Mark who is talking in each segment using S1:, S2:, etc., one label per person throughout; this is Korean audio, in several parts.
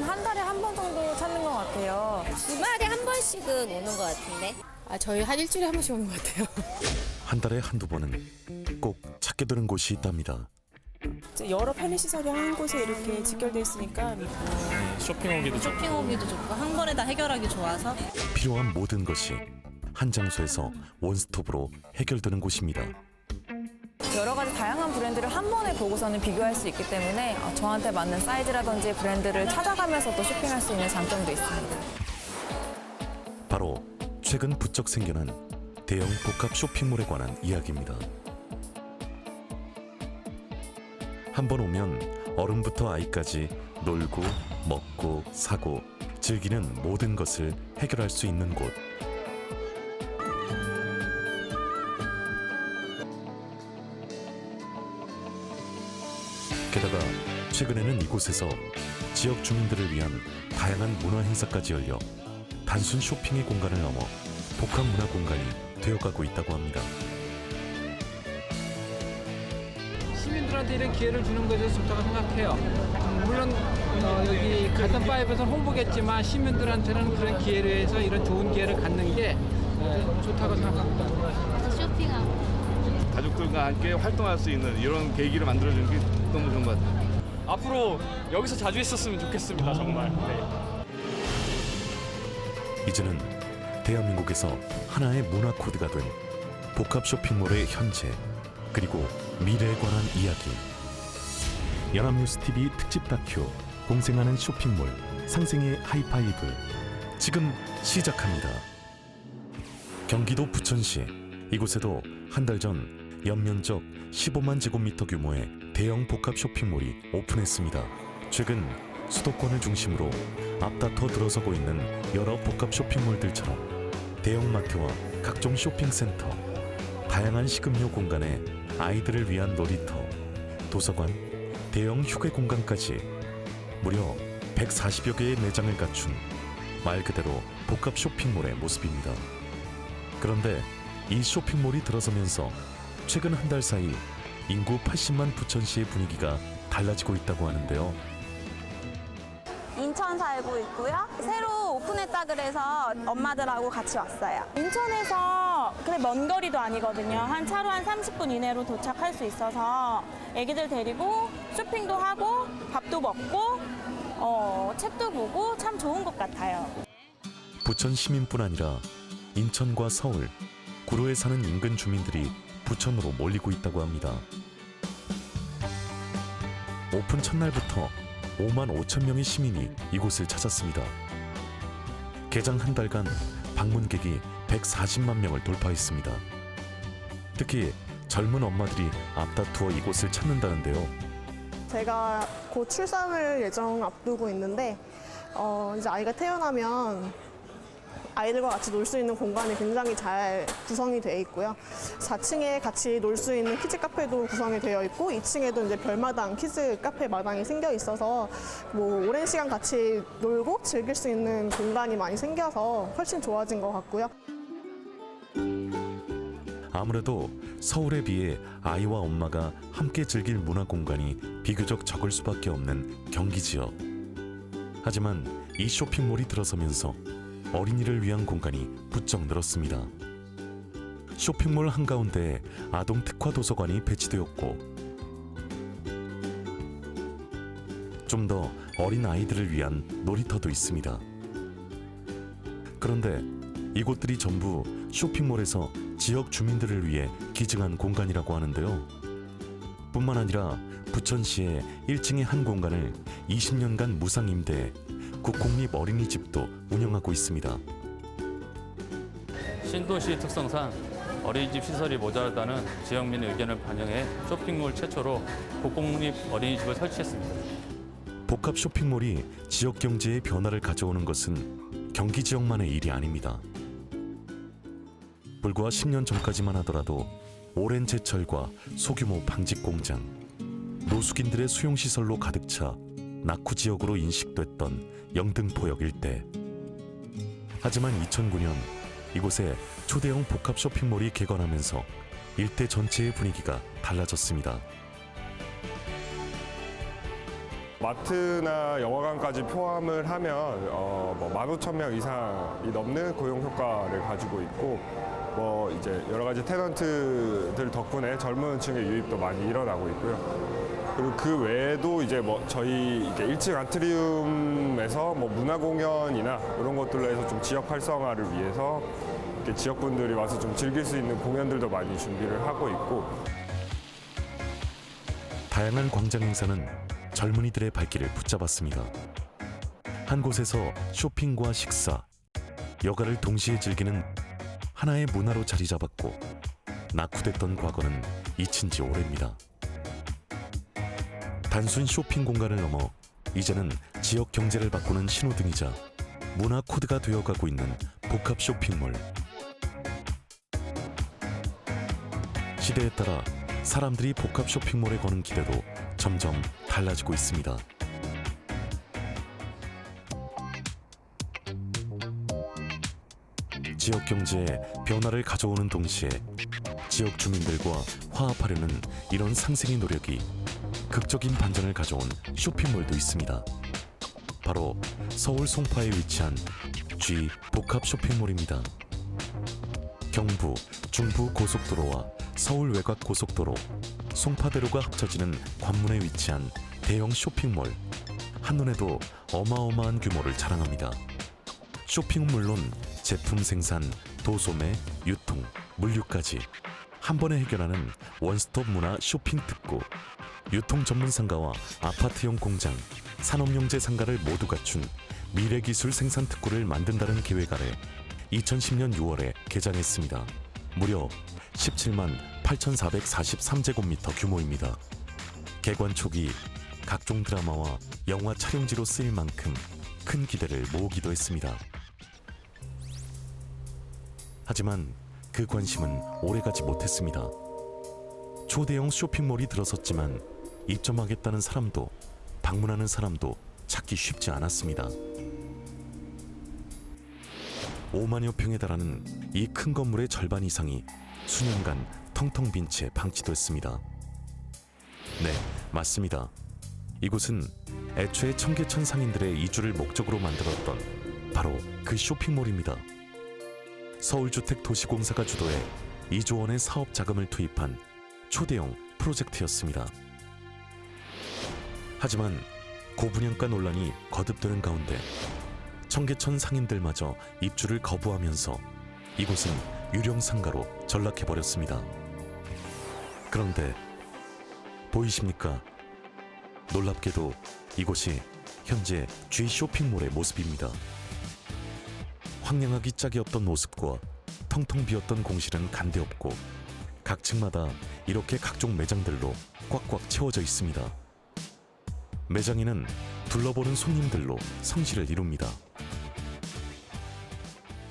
S1: 한 달에 한 번 정도 찾는 것 같아요.
S2: 주말에 한 번씩은 오는 것 같은데.
S3: 저희 한 일주일에 한 번씩 오는 것 같아요.
S4: 한 달에 한두 번은 꼭 찾게 되는 곳이 있답니다.
S5: 여러 편의시설이 한 곳에 이렇게 직결돼 있으니까
S6: 쇼핑 오기도 좋고
S2: 쇼핑 오기도 좋고 한 번에 다 해결하기 좋아서.
S4: 필요한 모든 것이 한 장소에서 원스톱으로 해결되는 곳입니다.
S1: 여러 가지 다양한 브랜드를 한 번에 보고서는 비교할 수 있기 때문에 저한테 맞는 사이즈라든지 브랜드를 찾아가면서 또 쇼핑할 수 있는 장점도 있습니다.
S4: 바로 최근 부쩍 생겨난 대형 복합 쇼핑몰에 관한 이야기입니다. 한 번 오면 어른부터 아이까지 놀고 먹고 사고 즐기는 모든 것을 해결할 수 있는 곳. 게다가 최근에는 이곳에서 지역 주민들을 위한 다양한 문화 행사까지 열려 단순 쇼핑의 공간을 넘어 복합 문화 공간이 되어가고 있다고 합니다.
S7: 시민들한테 이런 기회를 주는 것에 좋다고 생각해요. 물론 여기 가든파이브에서 홍보겠지만 시민들한테는 그런 기회를 해서 이런 좋은 기회를 갖는 게 좋다고 생각합니다.
S2: 쇼핑하고.
S6: 가족들과 함께 활동할 수 있는 이런 계기를 만들어주는 게 너무 좋은 것 같아요.
S8: 앞으로 여기서 자주 있었으면 좋겠습니다. 정말. 네.
S4: 이제는 대한민국에서 하나의 문화 코드가 된 복합 쇼핑몰의 현재 그리고 미래에 관한 이야기. 연합뉴스 TV 특집 다큐 공생하는 쇼핑몰 상생의 하이파이브 지금 시작합니다. 경기도 부천시 이곳에도 한 달 전 연면적 15만 제곱미터 규모의 대형 복합 쇼핑몰이 오픈했습니다. 최근 수도권을 중심으로 앞다퉈 들어서고 있는 여러 복합 쇼핑몰들처럼 대형마트와 각종 쇼핑센터, 다양한 식음료 공간에 아이들을 위한 놀이터, 도서관, 대형 휴게 공간까지 무려 140여 개의 매장을 갖춘 말 그대로 복합 쇼핑몰의 모습입니다. 그런데 이 쇼핑몰이 들어서면서 최근 한 달 사이 인구 80만 부천시의 분위기가 달라지고 있다고 하는데요.
S9: 인천 살고 있고요. 새로 오픈했다 그래서 엄마들하고 같이 왔어요.
S5: 인천에서 그래 먼 거리도 아니거든요. 한 차로 한 30분 이내로 도착할 수 있어서 애기들 데리고 쇼핑도 하고 밥도 먹고 책도 보고 참 좋은 것 같아요.
S4: 부천 시민뿐 아니라 인천과 서울, 구로에 사는 인근 주민들이 부천으로 몰리고 있다고 합니다. 오픈 첫날부터 5만 5천 명의 시민이 이곳을 찾았습니다. 개장 한 달간 방문객이 140만 명을 돌파했습니다. 특히 젊은 엄마들이 앞다투어 이곳을 찾는다는데요.
S10: 제가 곧 출산을 예정 앞두고 있는데 이제 아이가 태어나면 아이들과 같이 놀 수 있는 공간이 굉장히 잘 구성이 되어 있고요. 4층에 같이 놀 수 있는 키즈 카페도 구성이 되어 있고 2층에도 이제 별마당 키즈 카페 마당이 생겨 있어서 오랜 시간 같이 놀고 즐길 수 있는 공간이 많이 생겨서 훨씬 좋아진 것 같고요.
S4: 아무래도 서울에 비해 아이와 엄마가 함께 즐길 문화 공간이 비교적 적을 수밖에 없는 경기 지역. 하지만 이 쇼핑몰이 들어서면서 어린이를 위한 공간이 부쩍 늘었습니다. 쇼핑몰 한가운데에 아동 특화 도서관이 배치되었고 좀 더 어린 아이들을 위한 놀이터도 있습니다. 그런데 이곳들이 전부 쇼핑몰에서 지역 주민들을 위해 기증한 공간이라고 하는데요. 뿐만 아니라 부천시의 1층의 한 공간을 20년간 무상 임대해 국공립 어린이집도 운영하고 있습니다.
S8: 신도시 특성상 어린이집 시설이 모자라다는 지역민의 의견을 반영해 쇼핑몰 최초로 국공립 어린이집을 설치했습니다.
S4: 복합 쇼핑몰이 지역 경제의 변화를 가져오는 것은 경기 지역만의 일이 아닙니다. 불과 10년 전까지만 하더라도 오랜 제철과 소규모 방직 공장, 노숙인들의 수용시설로 가득 차 낙후 지역으로 인식됐던 영등포역 일대. 하지만 2009년 이곳에 초대형 복합 쇼핑몰이 개관하면서 일대 전체의 분위기가 달라졌습니다.
S11: 마트나 영화관까지 포함을 하면 15,000명 이상이 넘는 고용 효과를 가지고 있고 이제 여러 가지 테넌트들 덕분에 젊은 층의 유입도 많이 일어나고 있고요. 그리고 그 외에도 이제 저희 이제 1층 아트리움에서 문화 공연이나 이런 것들로 해서 좀 지역 활성화를 위해서 이렇게 지역분들이 와서 좀 즐길 수 있는 공연들도 많이 준비를 하고 있고.
S4: 다양한 광장 행사는 젊은이들의 발길을 붙잡았습니다. 한 곳에서 쇼핑과 식사, 여가를 동시에 즐기는 하나의 문화로 자리 잡았고 낙후됐던 과거는 잊힌 지 오래입니다. 단순 쇼핑 공간을 넘어 이제는 지역 경제를 바꾸는 신호등이자 문화 코드가 되어가고 있는 복합 쇼핑몰. 시대에 따라 사람들이 복합 쇼핑몰에 거는 기대도 점점 달라지고 있습니다. 지역 경제에 변화를 가져오는 동시에 지역 주민들과 화합하려는 이런 상생의 노력이 극적인 반전을 가져온 쇼핑몰도 있습니다. 바로 서울 송파에 위치한 G 복합 쇼핑몰입니다. 경부, 중부 고속도로와 서울 외곽 고속도로, 송파대로가 합쳐지는 관문에 위치한 대형 쇼핑몰. 한눈에도 어마어마한 규모를 자랑합니다. 쇼핑은 물론 제품 생산, 도소매, 유통, 물류까지 한 번에 해결하는 원스톱 문화 쇼핑 특구. 유통 전문 상가와 아파트형 공장, 산업용재 상가를 모두 갖춘 미래기술 생산 특구를 만든다는 계획 아래 2010년 6월에 개장했습니다. 무려 17만 8,443제곱미터 규모입니다. 개관 초기 각종 드라마와 영화 촬영지로 쓰일 만큼 큰 기대를 모으기도 했습니다. 하지만 그 관심은 오래가지 못했습니다. 초대형 쇼핑몰이 들어섰지만 입점하겠다는 사람도 방문하는 사람도 찾기 쉽지 않았습니다. 5만여 평에 달하는 이 큰 건물의 절반 이상이 수년간 텅텅 빈 채 방치됐습니다. 네, 맞습니다. 이곳은 애초에 청계천 상인들의 이주를 목적으로 만들었던 바로 그 쇼핑몰입니다. 서울주택도시공사가 주도해 2조 원의 사업 자금을 투입한 초대형 프로젝트였습니다. 하지만 고분양가 논란이 거듭되는 가운데 청계천 상인들마저 입주를 거부하면서 이곳은 유령 상가로 전락해버렸습니다. 그런데 보이십니까? 놀랍게도 이곳이 현재 G 쇼핑몰의 모습입니다. 황량하기 짝이 없던 모습과 텅텅 비었던 공실은 간데없고 각 층마다 이렇게 각종 매장들로 꽉꽉 채워져 있습니다. 매장에는 둘러보는 손님들로 성실을 이룹니다.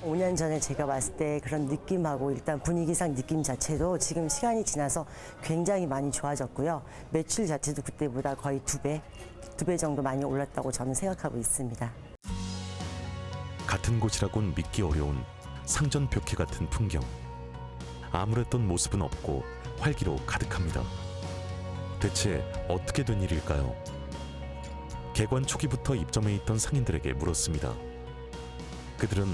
S12: 5년 전에 제가 왔을 때 그런 느낌하고 일단 분위기상 느낌 자체도 지금 시간이 지나서 굉장히 많이 좋아졌고요. 매출 자체도 그때보다 거의 2배 정도 많이 올랐다고 저는 생각하고 있습니다.
S4: 같은 곳이라곤 믿기 어려운 상전벽해 같은 풍경. 아무랬던 모습은 없고 활기로 가득합니다. 대체 어떻게 된 일일까요? 개관 초기부터 입점해 있던 상인들에게 물었습니다. 그들은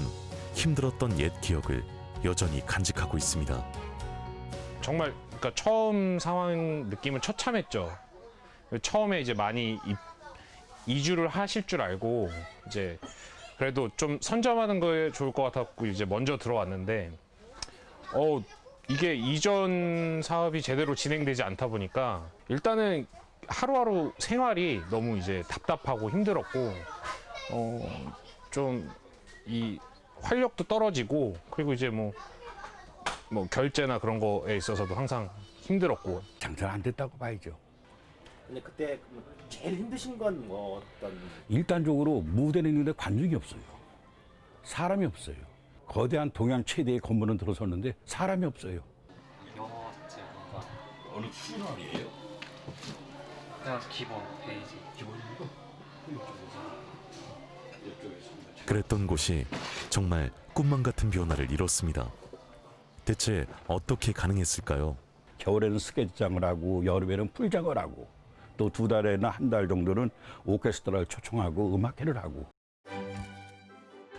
S4: 힘들었던 옛 기억을 여전히 간직하고 있습니다.
S13: 정말 그러니까 처음 상황 느낌은 처참했죠. 처음에 이제 많이 이주를 하실 줄 알고 이제 그래도 좀 선점하는 거에 좋을 것 같았고 이제 먼저 들어왔는데 이게 이전 사업이 제대로 진행되지 않다 보니까 일단은 하루하루 생활이 너무 이제 답답하고 힘들었고 좀 이 활력도 떨어지고 그리고 이제 뭐 결제나 그런 거에 있어서도 항상 힘들었고
S14: 장사가 안 됐다고 봐야죠.
S15: 근데 그때 제일 힘드신 건 어떤?
S14: 일단적으로 무대는 있는데 관중이 없어요. 사람이 없어요. 거대한 동양 최대의 건물은 들어섰는데 사람이 없어요.
S16: 영어 자체가
S15: 어느 수준이에요?
S16: 그냥 기본 페이지.
S15: 기본이고?
S4: 그랬던 곳이 정말 꿈만 같은 변화를 이뤘습니다. 대체 어떻게 가능했을까요?
S14: 겨울에는 스케이트장을 하고 여름에는 풀장을 하고 또 2달에나 한 달 정도는 오케스트라를 초청하고 음악회를 하고.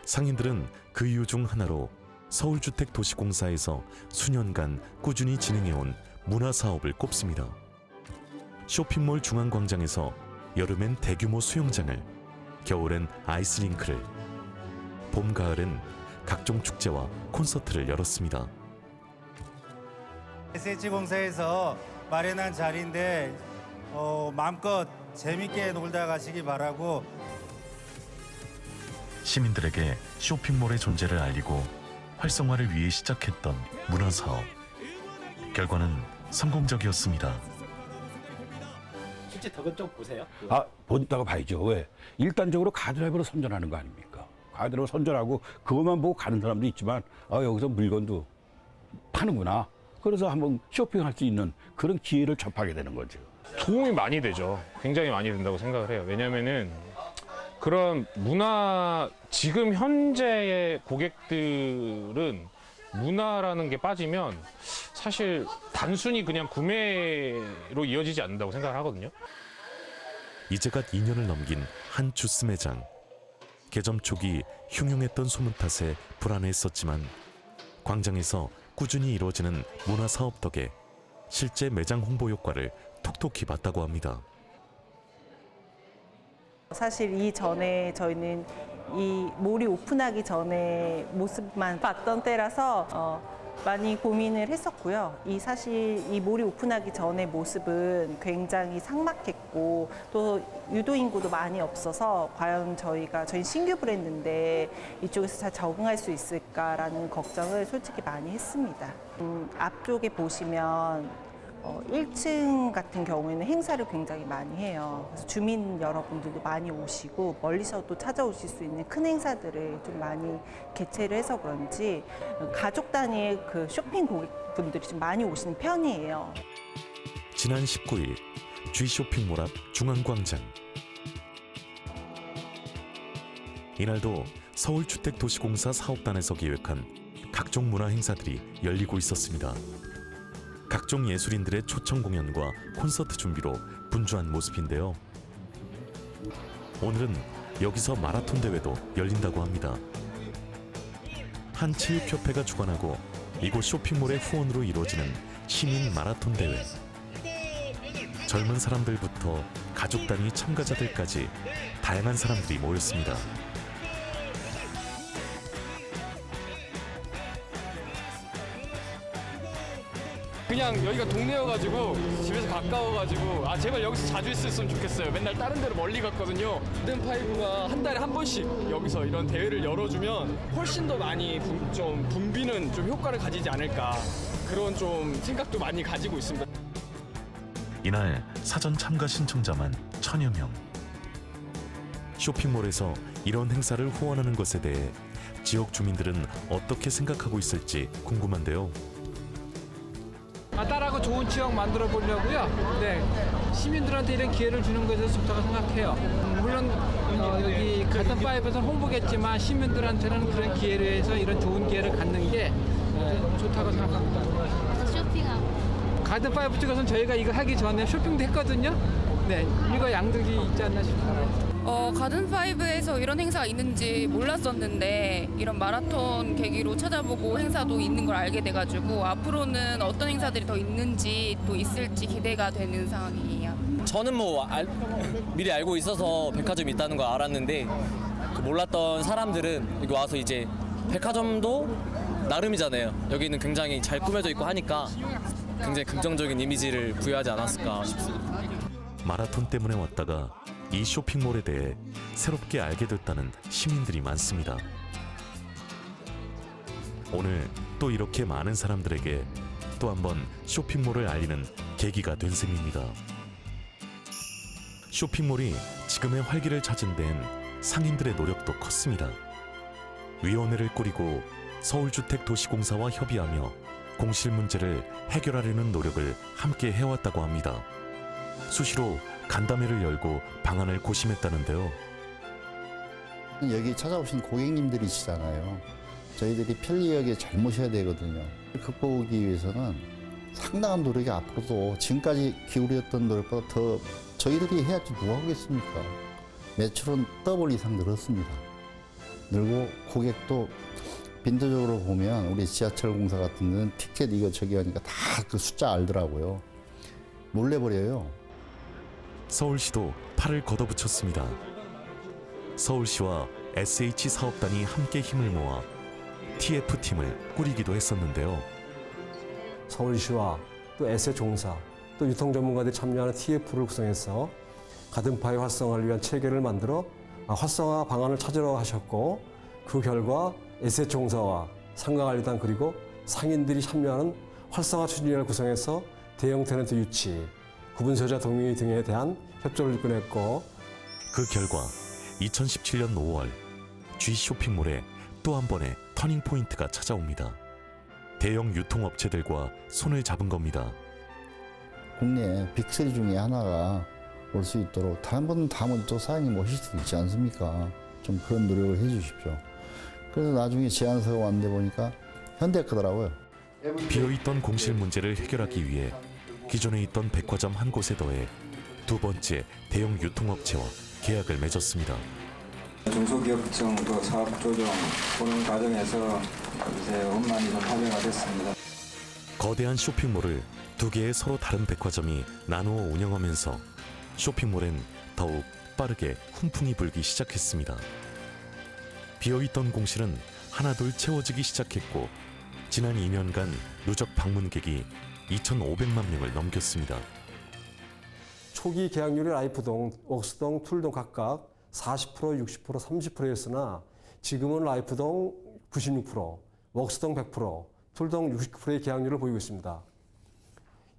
S4: 상인들은 그 이유 중 하나로 서울주택도시공사에서 수년간 꾸준히 진행해온 문화사업을 꼽습니다. 쇼핑몰 중앙광장에서 여름엔 대규모 수영장을, 겨울엔 아이스링크를, 봄, 가을엔 각종 축제와 콘서트를 열었습니다.
S17: SH공사에서 마련한 자리인데 마음껏 재밌게 놀다 가시기 바라고.
S4: 시민들에게 쇼핑몰의 존재를 알리고 활성화를 위해 시작했던 문화사업. 결과는 성공적이었습니다.
S15: 실제 덕은 좀 보세요.
S14: 본다고 봐야죠. 왜? 일단적으로 카드라이버로 선전하는 거 아닙니까? 카드라이버 선전하고 그것만 보고 가는 사람도 있지만 여기서 물건도 파는구나. 그래서 한번 쇼핑할 수 있는 그런 기회를 접하게 되는 거죠.
S13: 도움이 많이 되죠. 굉장히 많이 된다고 생각을 해요. 왜냐면은 그런 지금 현재의 고객들은 문화라는 게 빠지면 사실 단순히 그냥 구매로 이어지지 않는다고 생각을 하거든요.
S4: 이제갓 2년을 넘긴 한 주스 매장. 개점 초기 흉흉했던 소문 탓에 불안했었지만 광장에서 꾸준히 이루어지는 문화사업 덕에 실제 매장 홍보 효과를 톡톡히 봤다고 합니다.
S18: 사실 이전에 저희는 이 몰이 오픈하기 전에 모습만 봤던 때라서 많이 고민을 했었고요. 사실 이 몰이 오픈하기 전의 모습은 굉장히 삭막했고 또 유도 인구도 많이 없어서 과연 저희 신규 브랜드인데 이쪽에서 잘 적응할 수 있을까라는 걱정을 솔직히 많이 했습니다. 앞쪽에 보시면 1층 같은 경우에는 행사를 굉장히 많이 해요. 그래서 주민 여러분들도 많이 오시고 멀리서도 찾아오실 수 있는 큰 행사들을 좀 많이 개최를 해서 그런지 가족 단위의 그 쇼핑 고객분들이 좀 많이 오시는 편이에요.
S4: 지난 19일 G쇼핑몰 앞 중앙광장. 이날도 서울주택도시공사 사업단에서 기획한 각종 문화 행사들이 열리고 있었습니다. 각종 예술인들의 초청 공연과 콘서트 준비로 분주한 모습인데요. 오늘은 여기서 마라톤 대회도 열린다고 합니다. 한 체육협회가 주관하고 이곳 쇼핑몰의 후원으로 이루어지는 시민 마라톤 대회. 젊은 사람들부터 가족 단위 참가자들까지 다양한 사람들이 모였습니다.
S19: 그냥 여기가 동네여가지고 집에서 가까워가지고 제발 여기서 자주 있었으면 좋겠어요. 맨날 다른 데로 멀리 갔거든요. 가든파이브가 한 달에 한 번씩 여기서 이런 대회를 열어주면 훨씬 더 많이 좀 붐비는 좀 효과를 가지지 않을까, 그런 좀 생각도 많이 가지고 있습니다.
S4: 이날 사전 참가 신청자만 1000여 명. 쇼핑몰에서 이런 행사를 후원하는 것에 대해 지역 주민들은 어떻게 생각하고 있을지 궁금한데요.
S7: 딸하고 좋은 지역 만들어 보려고요. 네, 시민들한테 이런 기회를 주는 것에 대해서 좋다고 생각해요. 물론 여기 가든파이브에서는 홍보겠지만 시민들한테는 그런 기회를 해서 이런 좋은 기회를 갖는 게 좋다고 생각합니다.
S2: 쇼핑하고.
S7: 가든파이브 쪽에서는 저희가 이거 하기 전에 쇼핑도 했거든요. 네, 이거 양득이 있지 않나 싶어요.
S3: 가든파이브에서 이런 행사가 있는지 몰랐었는데 이런 마라톤 계기로 찾아보고 행사도 있는 걸 알게 돼가지고 앞으로는 어떤 행사들이 더 있는지 또 있을지 기대가 되는 상황이에요.
S20: 저는 미리 알고 있어서 백화점이 있다는 걸 알았는데 몰랐던 사람들은 여기 와서 이제 백화점도 나름이잖아요. 여기는 굉장히 잘 꾸며져 있고 하니까 굉장히 긍정적인 이미지를 부여하지 않았을까 싶습니다.
S4: 마라톤 때문에 왔다가 이 쇼핑몰에 대해 새롭게 알게 됐다는 시민들이 많습니다. 오늘 또 이렇게 많은 사람들에게 또 한 번 쇼핑몰을 알리는 계기가 된 셈입니다. 쇼핑몰이 지금의 활기를 찾은 데엔 상인들의 노력도 컸습니다. 위원회를 꾸리고 서울주택도시공사와 협의하며 공실 문제를 해결하려는 노력을 함께 해왔다고 합니다. 수시로 간담회를 열고 방안을 고심했다는데요.
S21: 여기 찾아오신 고객님들이시잖아요. 저희들이 편리하게 잘 모셔야 되거든요. 극복하기 위해서는 상당한 노력이 앞으로도 지금까지 기울였던 노력보다 더 저희들이 해야지 누가 하겠습니까? 매출은 더블 이상 늘었습니다. 늘고 고객도 빈도적으로 보면 우리 지하철 공사 같은 데는 티켓 이거 저기 하니까 다 그 숫자 알더라고요. 몰래버려요.
S4: 서울시도 팔을 걷어붙였습니다. 서울시와 SH 사업단이 함께 힘을 모아 TF팀을 꾸리기도 했었는데요.
S1: 서울시와 또 SH공사 또 유통 전문가들이 참여하는 TF를 구성해서 가든파이 활성화를 위한 체계를 만들어 활성화 방안을 찾으러 하셨고, 그 결과 SH공사와 상가관리단 그리고 상인들이 참여하는 활성화 추진위원회를 구성해서 대형 테넌트 유치, 구분소유자 동의 등에 대한 협조를 이끌어냈고,
S4: 그 결과 2017년 5월 G 쇼핑몰에 또 한 번의 터닝 포인트가 찾아옵니다. 대형 유통업체들과 손을 잡은 겁니다.
S21: 국내 빅3 중에 하나가 올 수 있도록 다음번 또 사장님 오실 수도 있지 않습니까? 좀 그런 노력을 해 주십시오. 그래서 나중에 제안서가 왔는데 보니까 현대카더라고요.
S4: 비어있던 공실 문제를 해결하기 위해 기존에 있던 백화점 한 곳에 더해 두 번째 대형 유통업체와 계약을 맺었습니다.
S22: 중소기업청 사업조정 보는 과정에서 이제 원만히 합의가 됐습니다.
S4: 거대한 쇼핑몰을 두 개의 서로 다른 백화점이 나누어 운영하면서 쇼핑몰엔 더욱 빠르게 훈풍이 불기 시작했습니다. 비어있던 공실은 하나둘 채워지기 시작했고, 지난 2년간 누적 방문객이 2,500만 명을 넘겼습니다.
S1: 초기 계약률이 라이프동, 웍스동, 툴동 각각 40%, 60%, 30%였으나 지금은 라이프동 96%, 웍스동 100%, 툴동 69%의 계약률을 보이고 있습니다.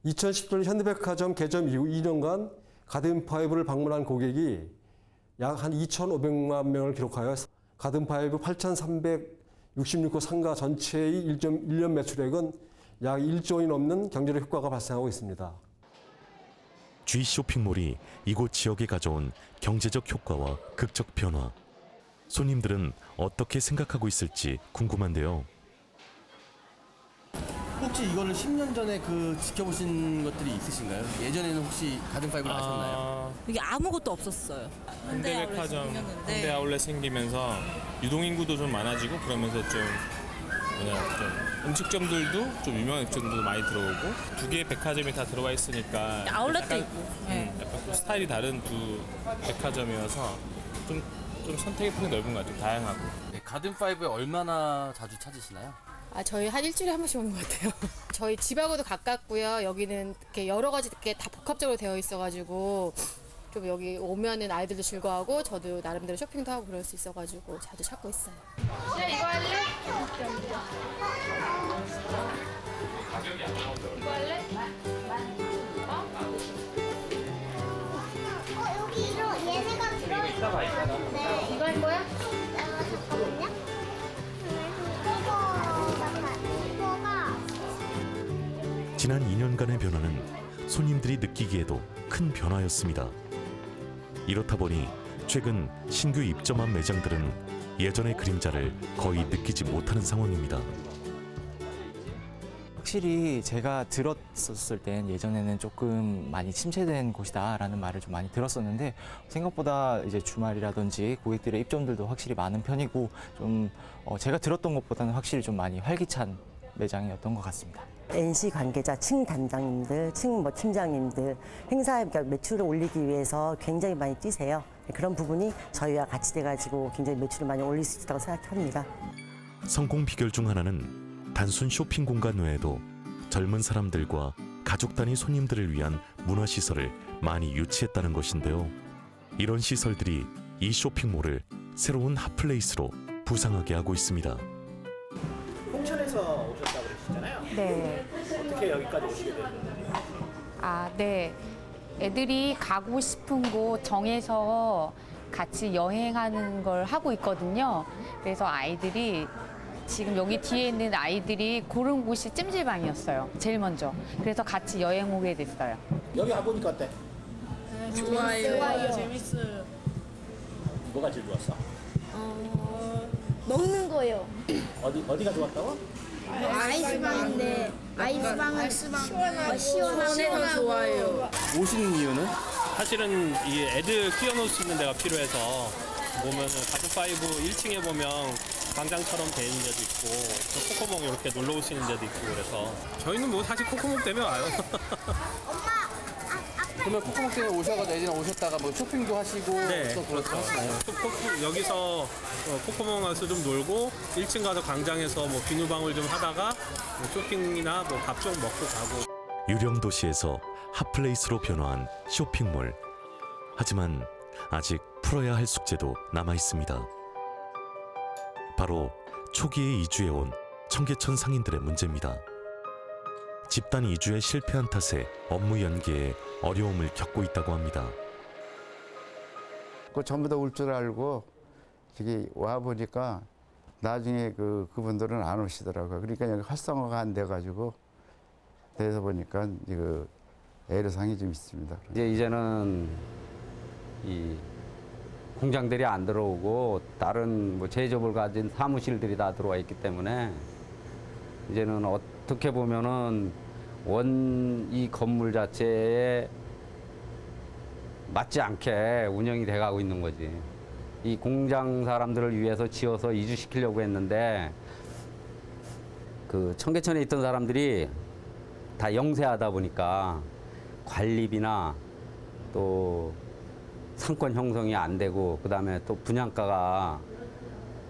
S1: 2010년 현대백화점 개점 이후 2년간 가든파이브를 방문한 고객이 약 한 2,500만 명을 기록하여 가든파이브 8,366호 상가 전체의 1년 매출액은 약 1조 원이 넘는 경제적 효과가 발생하고 있습니다.
S4: G 쇼핑몰이 이곳 지역에 가져온 경제적 효과와 극적 변화, 손님들은 어떻게 생각하고 있을지 궁금한데요.
S23: 혹시 이거를 10년 전에 지켜보신 것들이 있으신가요? 예전에는 혹시 가든파이브를 아셨나요?
S2: 여기 아무것도 없었어요.
S24: 현대백화점, 현대 아울렛 생기면서 유동인구도 좀 많아지고, 그러면서 좀 음식점들도 좀 유명한 음식점들도 많이 들어오고, 두 개의 백화점이 다 들어와 있으니까
S2: 아울렛도
S24: 약간,
S2: 있고.
S24: 약간 좀 스타일이 다른 두 백화점이어서 좀 선택의 폭이 넓은 것 같아요. 다양하고.
S23: 가든파이브에 얼마나 자주 찾으시나요?
S25: 저희 한 일주일에 한 번씩 오는 것 같아요. 저희 집하고도 가깝고요. 여기는 이렇게 여러 가지 이렇게 다 복합적으로 되어 있어가지고 좀 여기 오면은 아이들도 즐거워하고 저도 나름대로 쇼핑도 하고 그럴 수 있어가지고 자주 찾고 있어요. 이거 할래? 이거 할래?
S26: 여기 얘네가 들어있어.
S25: 이거 할 거야?
S26: 잠깐만요.
S4: 지난 2년간의 변화는 손님들이 느끼기에도 큰 변화였습니다. 이렇다 보니 최근 신규 입점한 매장들은 예전의 그림자를 거의 느끼지 못하는 상황입니다.
S27: 확실히 제가 들었었을 땐 예전에는 조금 많이 침체된 곳이다라는 말을 좀 많이 들었었는데, 생각보다 이제 주말이라든지 고객들의 입점들도 확실히 많은 편이고, 좀 제가 들었던 것보다는 확실히 좀 많이 활기찬 매장이었던 것 같습니다.
S12: NC 관계자, 층 단장님들, 층 팀장님들 행사 매출을 올리기 위해서 굉장히 많이 뛰세요. 그런 부분이 저희와 같이 돼가지고 굉장히 매출을 많이 올릴 수 있다고 생각합니다.
S4: 성공 비결 중 하나는 단순 쇼핑 공간 외에도 젊은 사람들과 가족 단위 손님들을 위한 문화시설을 많이 유치했다는 것인데요. 이런 시설들이 이 쇼핑몰을 새로운 핫플레이스로 부상하게 하고 있습니다.
S15: 홍천에서 오셨다고 그러시잖아요.
S28: 네.
S15: 어떻게 여기까지 오시게 됐나요?
S28: 네. 애들이 가고 싶은 곳 정해서 같이 여행하는 걸 하고 있거든요. 그래서 아이들이 지금 여기 뒤에 있는 아이들이 고른 곳이 찜질방이었어요. 제일 먼저. 그래서 같이 여행 오게 됐어요.
S15: 여기 와보니까 어때?
S26: 좋아요.
S15: 재밌어요. 뭐가 제일 좋았어?
S26: 먹는 거요.
S15: 어디가 좋았다고?
S26: 아이스방인데 아이스방은 시원하고
S15: 오시는 이유는?
S24: 사실은 이 애들 끼워놓을 수 있는 데가 필요해서 보면은 가든5 1층에 보면 광장처럼 돼 있는 데도 있고 또 코코몽 이렇게 놀러 올 수 있는 데도 있고 그래서 저희는 뭐 사실 코코몽 때문에 와요.
S23: 그러면 코코몽 때문에 오셔가지고 예전에 오셨다가 뭐 쇼핑도 하시고
S24: 네,
S23: 또 그렇죠. 하시나요?
S24: 여기서 코코몽 와서 좀 놀고 1층 가서 광장에서 뭐 비누방울 좀 하다가 뭐 쇼핑이나 뭐 밥 좀 먹고 가고.
S4: 유령 도시에서 핫플레이스로 변화한 쇼핑몰. 하지만 아직 풀어야 할 숙제도 남아 있습니다. 바로 초기에 이주해 온 청계천 상인들의 문제입니다. 집단 이주에 실패한 탓에 업무 연계에 어려움을 겪고 있다고 합니다.
S5: 그 전부 다 올 줄 알고 저기 와 보니까 나중에 그분들은 안 오시더라고요. 그러니까 여기 활성화가 안 돼가지고 돼서 보니까 그 애로사항이 좀 있습니다.
S6: 이제는 이 공장들이 안 들어오고 다른 뭐 제조업을 가진 사무실들이 다 들어와 있기 때문에 이제는 어떻게 보면은 이 건물 자체에 맞지 않게 운영이 돼가고 있는 거지. 이 공장 사람들을 위해서 지어서 이주시키려고 했는데 그 청계천에 있던 사람들이 다 영세하다 보니까 관리비나 또 상권 형성이 안 되고 그다음에 또 분양가가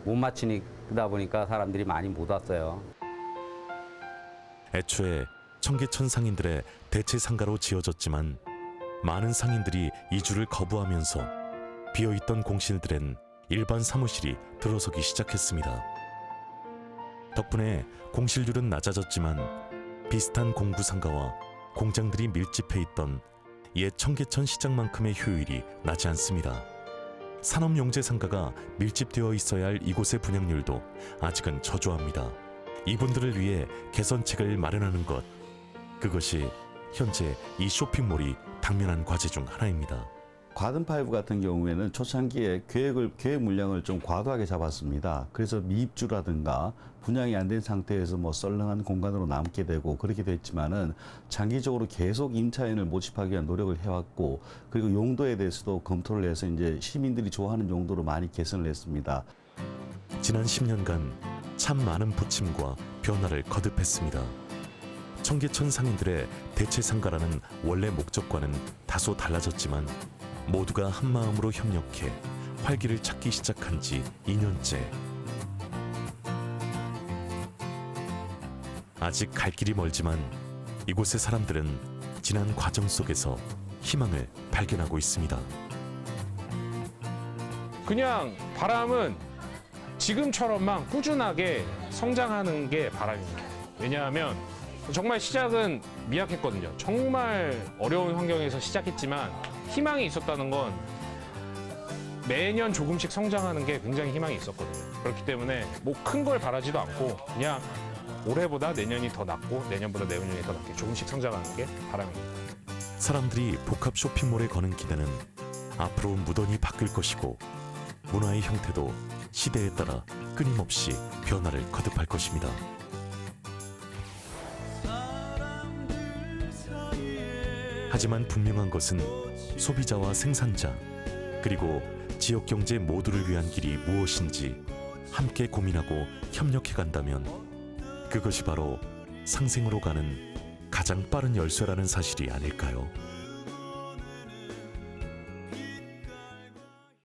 S6: 못 맞추다 보니까 사람들이 많이 못 왔어요.
S4: 애초에 청계천 상인들의 대체 상가로 지어졌지만 많은 상인들이 이주를 거부하면서 비어있던 공실들엔 일반 사무실이 들어서기 시작했습니다. 덕분에 공실률은 낮아졌지만 비슷한 공구 상가와 공장들이 밀집해 있던 옛 청계천 시장만큼의 효율이 나지 않습니다. 산업용재 상가가 밀집되어 있어야 할 이곳의 분양률도 아직은 저조합니다. 이분들을 위해 개선책을 마련하는 것, 그것이 현재 이 쇼핑몰이 당면한 과제 중 하나입니다.
S8: 가든5 같은 경우에는 초창기에 계획 물량을 좀 과도하게 잡았습니다. 그래서 미입주라든가 분양이 안 된 상태에서 뭐 썰렁한 공간으로 남게 되고 그렇게 됐지만은 장기적으로 계속 임차인을 모집하기 위한 노력을 해왔고 그리고 용도에 대해서도 검토를 해서 이제 시민들이 좋아하는 용도로 많이 개선을 했습니다.
S4: 지난 10년간 참 많은 부침과 변화를 거듭했습니다. 청계천 상인들의 대체 상가라는 원래 목적과는 다소 달라졌지만 모두가 한마음으로 협력해 활기를 찾기 시작한 지 2년째. 아직 갈 길이 멀지만 이곳의 사람들은 지난 과정 속에서 희망을 발견하고 있습니다.
S13: 그냥 바람은 지금처럼만 꾸준하게 성장하는 게 바람입니다. 왜냐하면 정말 시작은 미약했거든요. 정말 어려운 환경에서 시작했지만 희망이 있었다는 건 매년 조금씩 성장하는 게 굉장히 희망이 있었거든요. 그렇기 때문에 뭐 큰 걸 바라지도 않고 그냥 올해보다 내년이 더 낫고 내년보다 내년이 더 낫게 조금씩 성장하는 게 바람입니다.
S4: 사람들이 복합 쇼핑몰에 거는 기대는 앞으로 무던히 바뀔 것이고 문화의 형태도 시대에 따라 끊임없이 변화를 거듭할 것입니다. 하지만 분명한 것은 소비자와 생산자 그리고 지역 경제 모두를 위한 길이 무엇인지 함께 고민하고 협력해 간다면 그것이 바로 상생으로 가는 가장 빠른 열쇠라는 사실이 아닐까요?